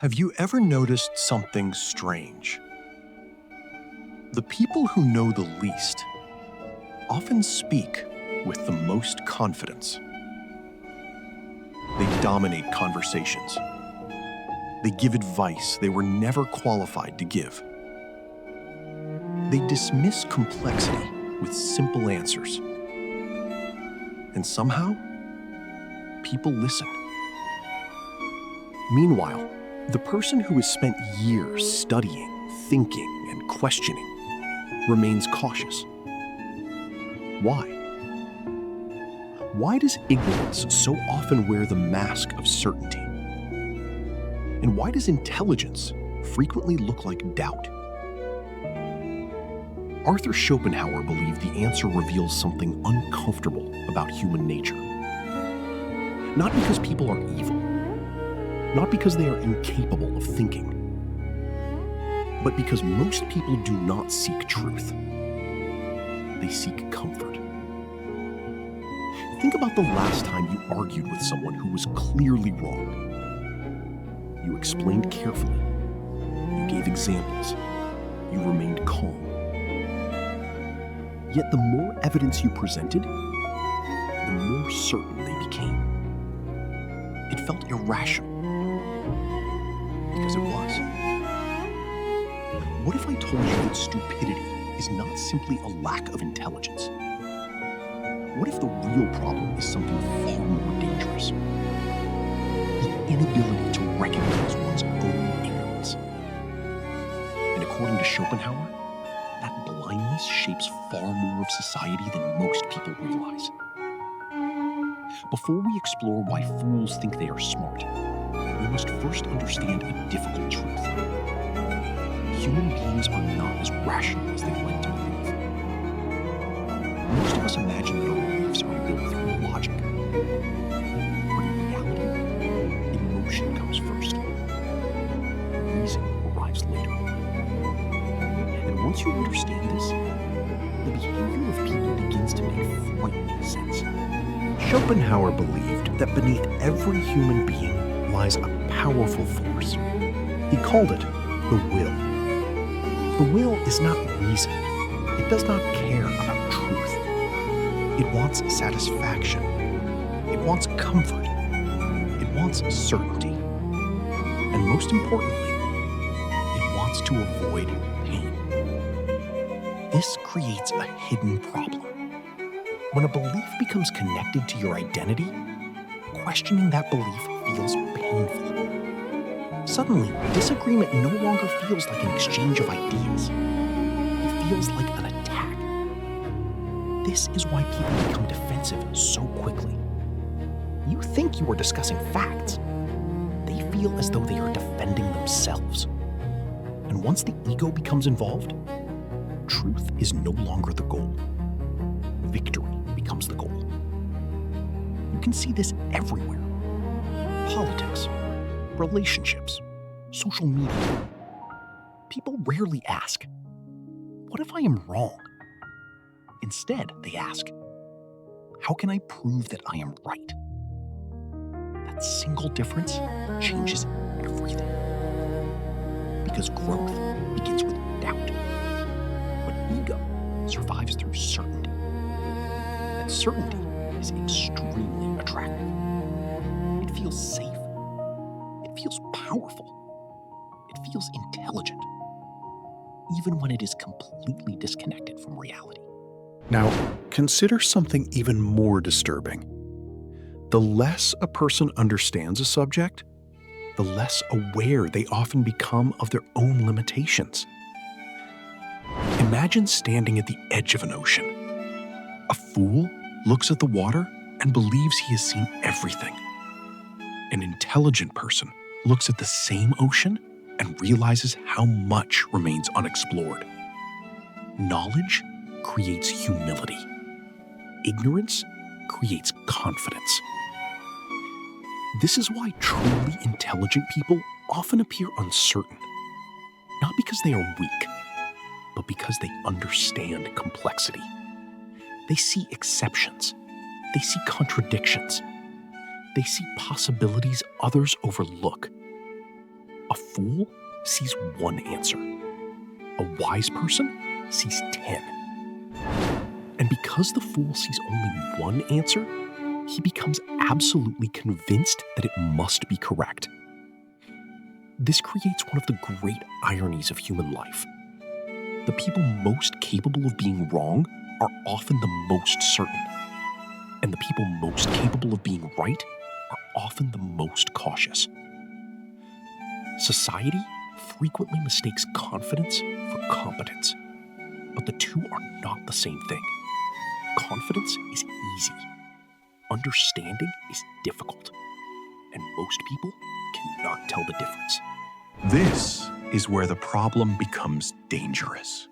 Have you ever noticed something strange? The people who know the least often speak with the most confidence. They dominate conversations. They give advice they were never qualified to give. They dismiss complexity with simple answers. And somehow, people listen. Meanwhile, the person who has spent years studying, thinking, and questioning remains cautious. Why? Why does ignorance so often wear the mask of certainty? And why does intelligence frequently look like doubt? Arthur Schopenhauer believed the answer reveals something uncomfortable about human nature. Not because people are evil, not because they are incapable of thinking, but because most people do not seek truth. They seek comfort. Think about the last time you argued with someone who was clearly wrong. You explained carefully. You gave examples. You remained calm. Yet the more evidence you presented, the more certain they became. It felt irrational. Because it was. What if I told you that stupidity is not simply a lack of intelligence? What if the real problem is something far more dangerous? The inability to recognize one's own ignorance. And according to Schopenhauer, that blindness shapes far more of society than most people realize. Before we explore why fools think they are smart, we must first understand a difficult truth. Human beings are not as rational as they like to believe. Most of us imagine that our lives are built through logic. But in reality, emotion comes first. Reason arrives later. And once you understand this, the behavior of people begins to make frightening sense. Schopenhauer believed that beneath every human being lies a powerful force. He called it the will. The will is not reason. It does not care about truth. It wants satisfaction. It wants comfort. It wants certainty. And most importantly, it wants to avoid pain. This creates a hidden problem. When a belief becomes connected to your identity, questioning that belief feels painful. Suddenly, disagreement no longer feels like an exchange of ideas. It feels like an attack. This is why people become defensive so quickly. You think you are discussing facts. They feel as though they are defending themselves. And once the ego becomes involved, truth is no longer the goal. Victory becomes the goal. You can see this everywhere. Politics, relationships, social media. People rarely ask, what if I am wrong? Instead, they ask, how can I prove that I am right? That single difference changes everything. Because growth begins with doubt. But ego survives through certainty. And certainty is extremely attractive. It feels safe. It feels powerful. It feels intelligent, even when it is completely disconnected from reality. Now, consider something even more disturbing. The less a person understands a subject, the less aware they often become of their own limitations. Imagine standing at the edge of an ocean. A fool looks at the water and believes he has seen everything. An intelligent person looks at the same ocean and realizes how much remains unexplored. Knowledge creates humility. Ignorance creates confidence. This is why truly intelligent people often appear uncertain, not because they are weak, but because they understand complexity. They see exceptions. They see contradictions. They see possibilities others overlook. A A fool sees one answer. A wise person sees 10. And because the fool sees only one answer, he becomes absolutely convinced that it must be correct. This creates one of the great ironies of human life. The people most capable of being wrong are often the most certain, and the people most capable of being right are often the most cautious. Society frequently mistakes confidence for competence, but the two are not the same thing. Confidence is easy. Understanding is difficult, and most people cannot tell the difference. This is where the problem becomes dangerous.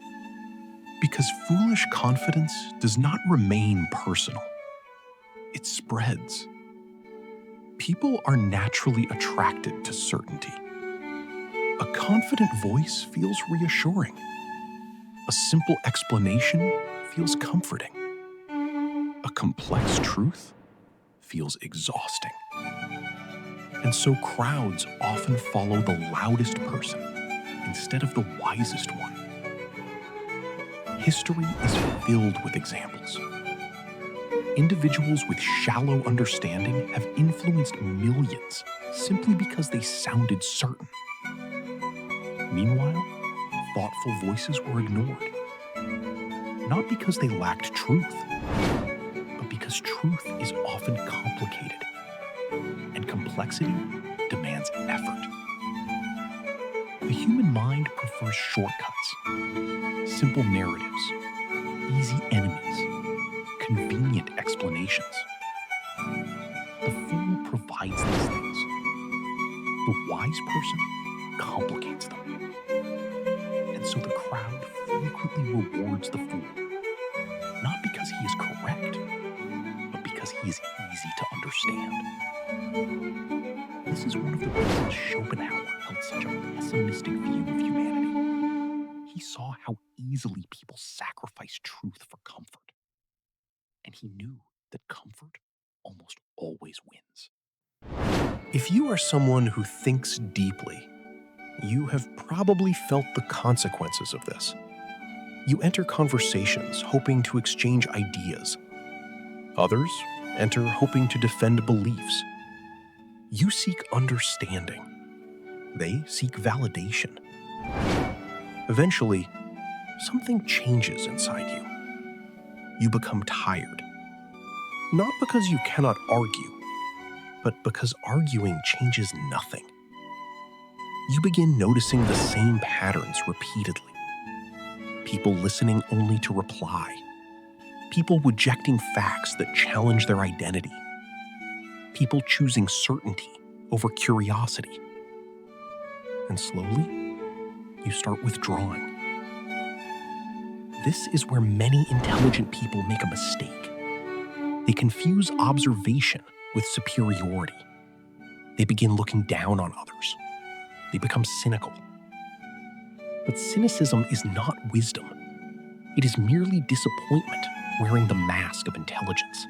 Because foolish confidence does not remain personal. It spreads. People are naturally attracted to certainty. A confident voice feels reassuring. A simple explanation feels comforting. A complex truth feels exhausting. And so crowds often follow the loudest person instead of the wisest one. History is filled with examples. Individuals with shallow understanding have influenced millions simply because they sounded certain. Meanwhile, thoughtful voices were ignored. Not because they lacked truth, but because truth is often complicated, and complexity demands effort. The human mind prefers shortcuts, simple narratives, easy enemies, convenient explanations. The fool provides these things. The wise person complicates them. And so the crowd frequently rewards the fool, not because he is correct, but because he is easy to understand. This is one of the reasons Schopenhauer held such a pessimistic view of humanity. He saw how easily people sacrifice truth for comfort. And he knew that comfort almost always wins. If you are someone who thinks deeply, you have probably felt the consequences of this. You enter conversations hoping to exchange ideas. Others enter hoping to defend beliefs. You seek understanding. They seek validation. Eventually, something changes inside you. You become tired. Not because you cannot argue, but because arguing changes nothing. You begin noticing the same patterns repeatedly. People listening only to reply. People rejecting facts that challenge their identity. People choosing certainty over curiosity. And slowly, you start withdrawing. This is where many intelligent people make a mistake. They confuse observation with superiority. They begin looking down on others. They become cynical. But cynicism is not wisdom. It is merely disappointment wearing the mask of intelligence.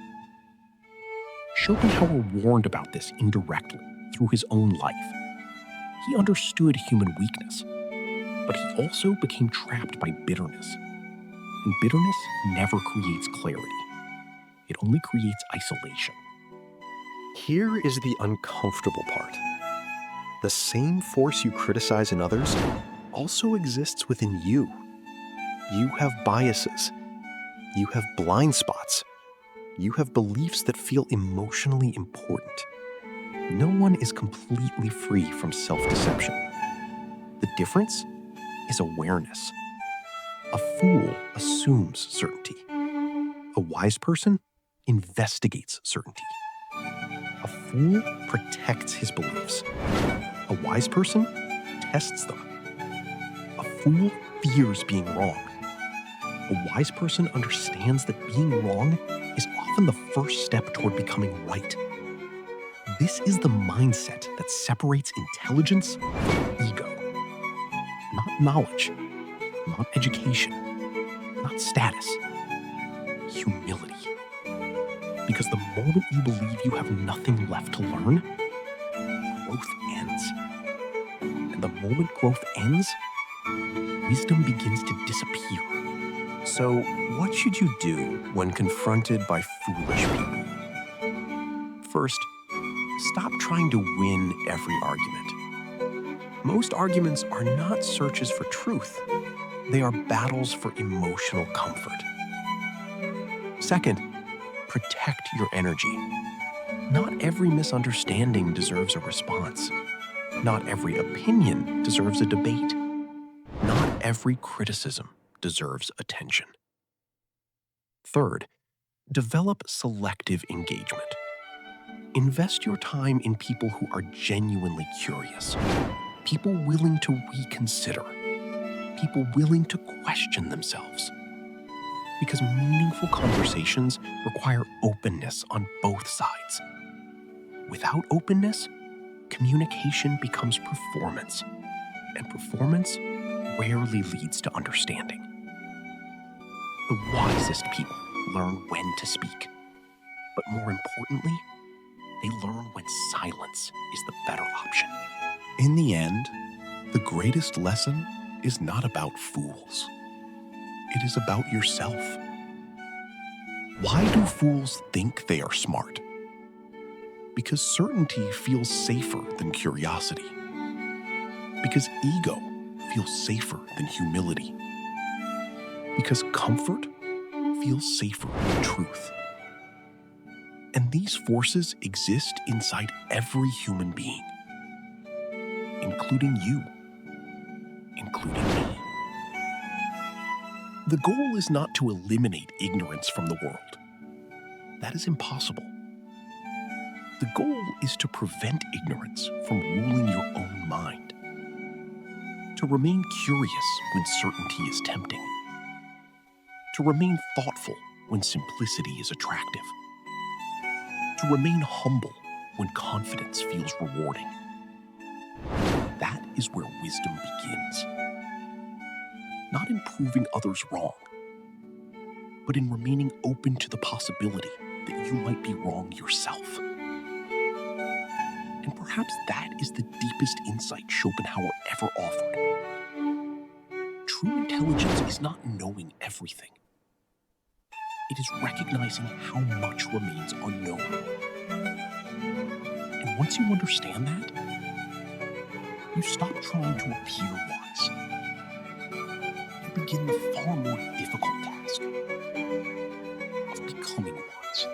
Schopenhauer warned about this indirectly through his own life. He understood human weakness, but he also became trapped by bitterness. And bitterness never creates clarity. It only creates isolation. Here is the uncomfortable part. The same force you criticize in others also exists within you. You have biases. You have blind spots. You have beliefs that feel emotionally important. No one is completely free from self-deception. The difference is awareness. A fool assumes certainty. A wise person investigates certainty. A fool protects his beliefs. A wise person tests them. A fool fears being wrong. A wise person understands that being wrong is often the first step toward becoming right. This is the mindset that separates intelligence from ego. Not knowledge, not education, not status. Humility. Because the moment you believe you have nothing left to learn, growth ends. And the moment growth ends, wisdom begins to disappear. So, what should you do when confronted by foolish people? First, stop trying to win every argument. Most arguments are not searches for truth. They are battles for emotional comfort. Second, protect your energy. Not every misunderstanding deserves a response. Not every opinion deserves a debate. Not every criticism deserves attention. Third, develop selective engagement. Invest your time in people who are genuinely curious, people willing to reconsider, people willing to question themselves. Because meaningful conversations require openness on both sides. Without openness, communication becomes performance, and performance rarely leads to understanding. The wisest people learn when to speak, but more importantly, they learn when silence is the better option. In the end, the greatest lesson is not about fools. It is about yourself. Why do fools think they are smart? Because certainty feels safer than curiosity. Because ego feels safer than humility. Because comfort feels safer than truth. And these forces exist inside every human being, including you, including me. The goal is not to eliminate ignorance from the world. That is impossible. The goal is to prevent ignorance from ruling your own mind. To remain curious when certainty is tempting. To remain thoughtful when simplicity is attractive. To remain humble when confidence feels rewarding. That is where wisdom begins. Not in proving others wrong, but in remaining open to the possibility that you might be wrong yourself. And perhaps that is the deepest insight Schopenhauer ever offered. True intelligence is not knowing everything. It is recognizing how much remains unknown. And once you understand that, you stop trying to appear wise. You begin the far more difficult task of becoming wise.